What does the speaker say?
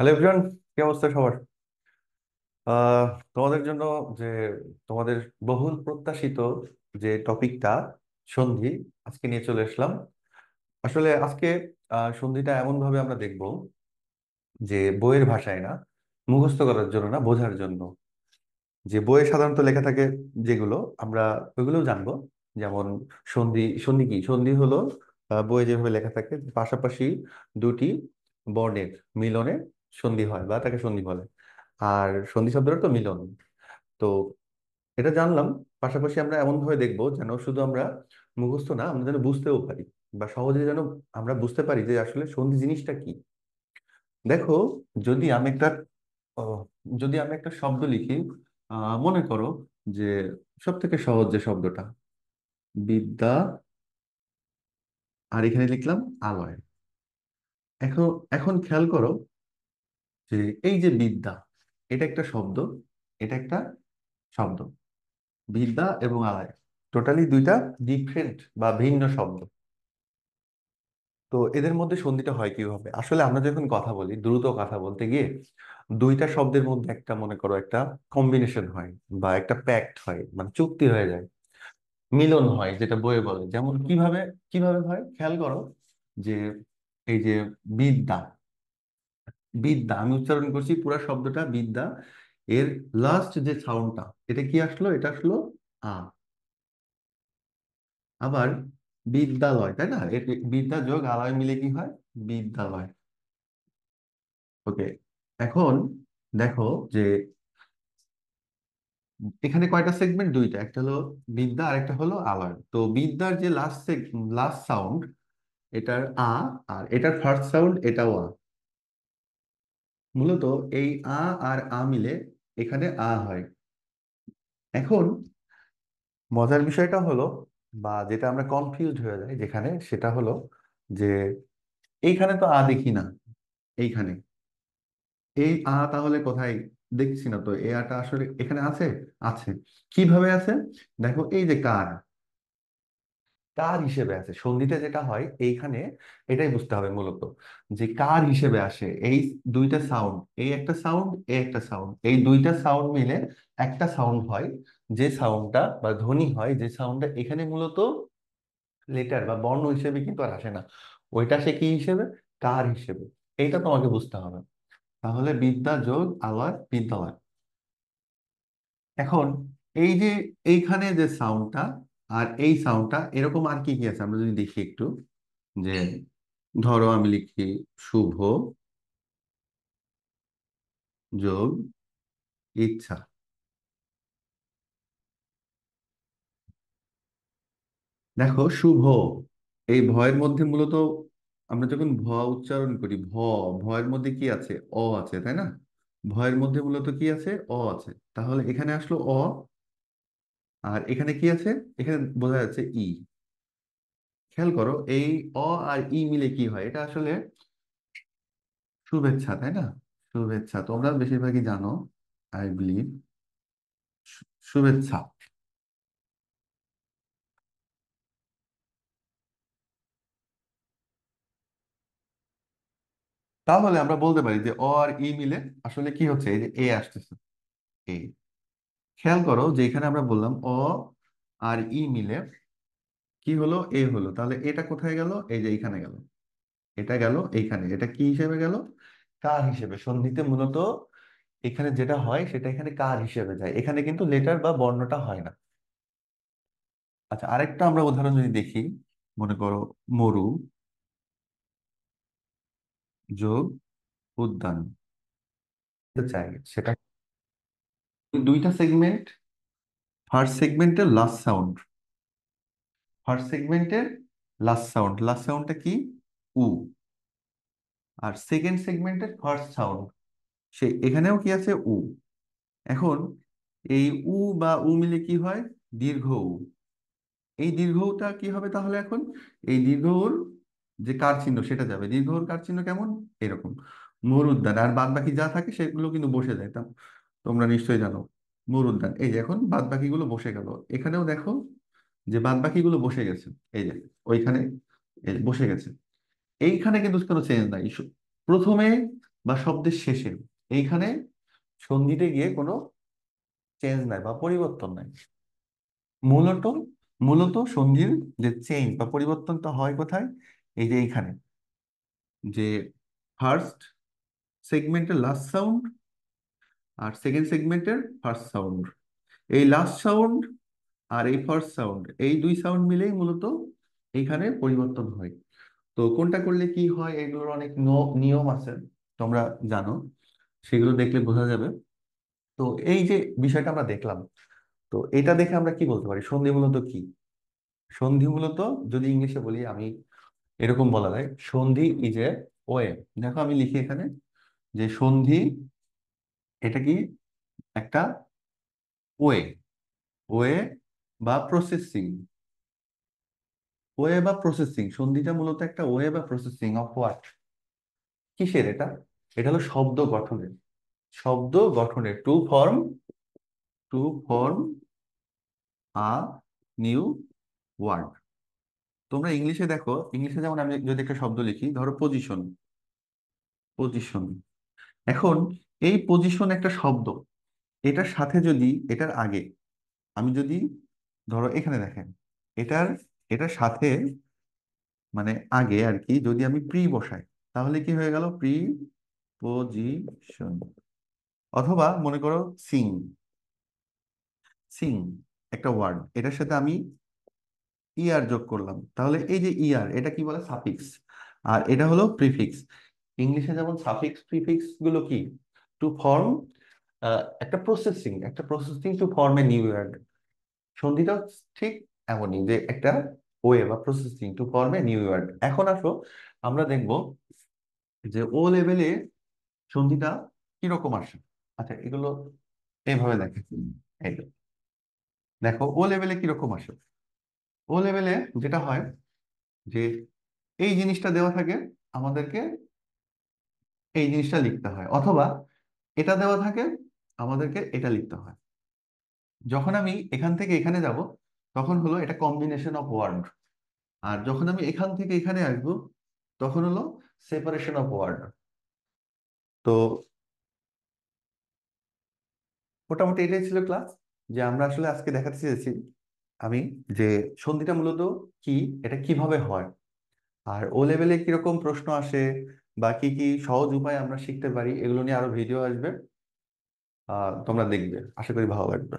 Hello everyone, কি অবস্থা সবার? আহ তোমাদের জন্য যে তোমাদের বহুল প্রত্যাশিত যে টপিকটা সন্ধি আজকে নিয়ে চলে আসলাম। আসলে আজকে সন্ধিটা এমন ভাবে আমরা দেখব যে বইয়ের ভাষায় না, মুখস্থ করার জন্য না, বোঝার জন্য। যে বইয়ে সাধারণত লেখা থাকে যেগুলো আমরা ওইগুলোও জানবো। যেমন সন্ধি, সন্ধি কি? সন্ধি হলো বইয়ে যেভাবে লেখা থাকে পাশাপাশি দুটি বর্ণের মিলনে সন্ধি হয় বা তাকে সন্ধি বলে। আর সন্ধি শব্দের তো মিলন। তো এটা জানলাম। পাশাপাশি আমরা এমন ভাবে দেখবো যেন শুধু আমরা মুখস্থ না, আমরা যেন বুঝতেও পারি বা সহজে যেন আমরা বুঝতে পারি যে আসলে সন্ধি জিনিসটা কি। দেখো, যদি আমি একটা আহ, যদি আমি একটা শব্দ লিখি, মনে করো যে সব থেকে সহজ যে শব্দটা বিদ্যা, আর এখানে লিখলাম আলয়। এখন এখন খেয়াল করো যে এই যে বিদ্যা, এটা একটা শব্দ, এটা একটা শব্দ। বিদ্যা এবং আলয় টোটালি দুইটা ডিফারেন্ট বা ভিন্ন শব্দ। তো এদের মধ্যে সন্ধিটা হয় কিভাবে? আসলে আমরা যখন কথা বলি, দ্রুত কথা বলতে গিয়ে দুইটা শব্দের মধ্যে একটা, মনে করো, একটা কম্বিনেশন হয় বা একটা প্যাক্ট হয়, মানে চুক্তি হয়ে যায়, মিলন হয়, যেটা বইয়ে বলে। যেমন কিভাবে কিভাবে হয় খেয়াল করো যে এই যে বিদ্যা, বিদ্যা আমি উচ্চারণ করছি পুরো শব্দটা বিদ্যা, এর লাস্ট যে সাউন্ডটা, এটা কি আসলো? এটা আসলো আ। আবার বিদ্যালয়, তাই না? বিদ্যা যোগ আলয় মিলে কি হয়? বিদ্যালয়। ওকে। এখন দেখো যে এখানে কয়টা সেগমেন্ট? দুইটা, একটা হলো বিদ্যা আর একটা হলো আলয়। তো বিদ্যার যে লাস্ট সাউন্ড, এটার আ, আর এটার ফার্স্ট সাউন্ড এটাও আ। মূলত এই আ আর আ মিলে এখানে আ হয়। এখন মজার বিষয়টা হলো, বা যেটা আমরা কনফিউজড হয়ে যাই যেখানে, সেটা হলো যে এইখানে তো আ দেখি না। এইখানে এই আ তাহলে কোথায়? দেখছি না তো। এই আটা আসলে এখানে আছে? আছে। কিভাবে আছে? দেখো, এই যে কার, কার হিসেবে আছে সন্ধিতে যেটা হয় এইখানে, এটাই বুঝতে হবে মূলত, যে কার হিসেবে আসে এই দুইটা সাউন্ড। এই একটা সাউন্ড, এই একটা সাউন্ড, এই দুইটা সাউন্ড মিলে একটা সাউন্ড হয়। যে সাউন্ডটা বা ধ্বনি হয়, যে সাউন্ডটা এখানে মূলত লেটার বা বর্ণ হিসেবে কিন্তু আর আসে না, ওইটা সে কি হিসেবে? কার হিসেবে। এইটা তোমাকে বুঝতে হবে। তাহলে বিদ্যা যোগ আলয়, বিদ্যালয়। এখন এই যে এইখানে যে সাউন্ডটা আর এই সাউন্ডটা, এরকম আর কি কি আছে আমরা যদি দেখি একটু। যে ধরো আমি লিখি শুভ যোগ ইচ্ছা। দেখো শুভ, এই ভয়ের মধ্যে মূলত আমরা যখন ভ উচ্চারণ করি, ভয়ের মধ্যে কি আছে? অ আছে, তাই না? ভয়ের মধ্যে মূলত কি আছে? অ আছে। তাহলে এখানে আসলো অ। আর এখানে কি আছে? এখানে বোঝা যাচ্ছে ই। খেয়াল করো, এই অ আর ই মিলে কি হয়? এটা আসলে শুভেচ্ছা, তাই না? শুভেচ্ছা তোমরা বেশিরভাগই জানো, আই বিলিভ। শুভেচ্ছা। তাহলে আমরা বলতে পারি যে অ আর ই মিলে আসলে কি হচ্ছে? এই যে এ আসতেছে, এ। খেয়াল করো যে এখানে আমরা বললাম অ আর ই মিলে কি হলো? এ হলো। তাহলে এটা কোথায় গেল? এই যে এইখানে গেল। এটা গেল এইখানে। এটা কি হিসেবে গেল? কার হিসেবে। সন্ধিতে মূলত এখানে যেটা হয় সেটা এখানে কার হিসেবে যায়, এখানে কিন্তু লেটার বা বর্ণটা হয় না। আচ্ছা, আরেকটা আমরা উদাহরণ যদি দেখি, মনে করো মরু যোগ উদ্যান। চাই সেটা দুইটা সেগমেন্ট। ফার্স্ট সেগমেন্টের লাস্ট সাউন্ড, ফার্স্ট সেগমেন্টের লাস্ট সাউন্ডটা কি? উ। আর সেকেন্ড সেগমেন্টের ফার্স্ট সাউন্ড, সে এখানেও কি আছে? উ। এখন এই উ বা উ মিলে কি হয়? দীর্ঘ উ। এই দীর্ঘ উটা কি হবে তাহলে এখন? এই দীর্ঘ উর যে কার চিহ্ন সেটা যাবে। দীর্ঘ উর কার চিহ্ন কেমন? এরকম মরুদ্যান। আর বাদ বাকি যা থাকে সেগুলো কিন্তু বসে যায়, তা তোমরা নিশ্চয়ই জানো। মরুদ্যান, এই যে এখন বাদ বাকিগুলো বসে গেল। এখানেও দেখো যে বাদ বাকিগুলো বসে গেছে। এই যে ওইখানে, এই যে বসে গেছে। এইখানে কিন্তু কোনো চেঞ্জ নাই। প্রথমে বা শব্দের শেষে, এইখানে সন্ধিতে গিয়ে কোনো চেঞ্জ নাই বা পরিবর্তন নাই। মূলত মূলত সন্ধির যে চেঞ্জ বা পরিবর্তনটা হয় কোথায়? এই যে এইখানে, যে ফার্স্ট সেগমেন্টের লাস্ট সাউন্ড আর সেকেন্ড সেগমেন্টের ফার্স্ট সাউন্ড, এই লাস্ট সাউন্ড আর এই ফার্স্ট সাউন্ড, এই দুই সাউন্ড মিলেই মূলত এইখানে পরিবর্তন হয়। তো কোনটা করলে কি হয় এগুলোর অনেক নিয়ম আছে, তোমরা জানো, সেগুলো দেখলে বোঝা যাবে। তো এই যে বিষয়টা আমরা দেখলাম, তো এটা দেখে আমরা কি বলতে পারি সন্ধি মূলত কি? সন্ধি মূলত, যদি ইংলিশে বলি আমি, এরকম বলা যায় সন্ধি ইজ এ ওয়ে। দেখো আমি লিখি এখানে যে সন্ধি এটা কি? একটা ওয়ে, ওয়ে বা প্রসেসিং, ওয়ে বা প্রসেসিং। সন্ধিটা মূলত একটা ওয়ে বা প্রসেসিং অফ হোয়াট? কিসের এটা? এটা হলো শব্দ গঠনের, শব্দ গঠনের, to form a new word. তোমরা ইংলিশে দেখো, ইংলিশে যেমন আমি যদি একটা শব্দ লিখি, ধরো পজিশন, পজিশন। এখন এই পজিশন একটা শব্দ, এটার সাথে যদি, এটার আগে আমি যদি, ধরো এখানে দেখেন, এটার এটার সাথে মানে আগে আর কি, যদি আমি প্রি বসাই, তাহলে কি হয়ে গেল? Pre position. অথবা মনে করো সিং, সিং একটা ওয়ার্ড, এটার সাথে আমি ইয়ার যোগ করলাম, তাহলে এই যে ইয়ার, এটা কি বলে? সাফিক্স। আর এটা হলো প্রিফিক্স। ইংলিশে যেমন সাফিক্স প্রিফিক্স গুলো কি? টু ফর্ম একটা processing to form a new word. সন্ধিটাও ঠিক এমনই, যে একটা ওয়ে বা processing to form a new word. এখন আসো আমরা দেখব যে ও লেভেলে সন্ধিটা কিরকম আসে। আচ্ছা, এগুলো এইভাবে দেখে, এই যে, দেখো ও লেভেলে কিরকম আসে। ও লেভেলে যেটা হয় যে এই জিনিসটা দেওয়া থাকে, আমাদেরকে এই জিনিসটা লিখতে হয়, অথবা এটা দেওয়া থাকে, আমাদেরকে এটা লিখতে হয়। যখন আমি এখান থেকে এখানে যাব, তখন হলো এটা কম্বিনেশন অফ ওয়ার্ড। আর যখন আমি এখান থেকে এখানে আসবো, তখন হলো সেপারেশন অফ ওয়ার্ড। তো মোটামুটি এটাই ছিল ক্লাস, যে আমরা আসলে আজকে দেখাতে চেয়েছি আমি, যে সন্ধিটা মূলত কি, এটা কিভাবে হয়, আর ও লেভেলে কিরকম প্রশ্ন আসে, বা কি কি সহজ উপায় আমরা শিখতে পারি, এগুলো নিয়ে আরো ভিডিও আসবে। তোমরা দেখবে, আশা করি ভালো লাগবে।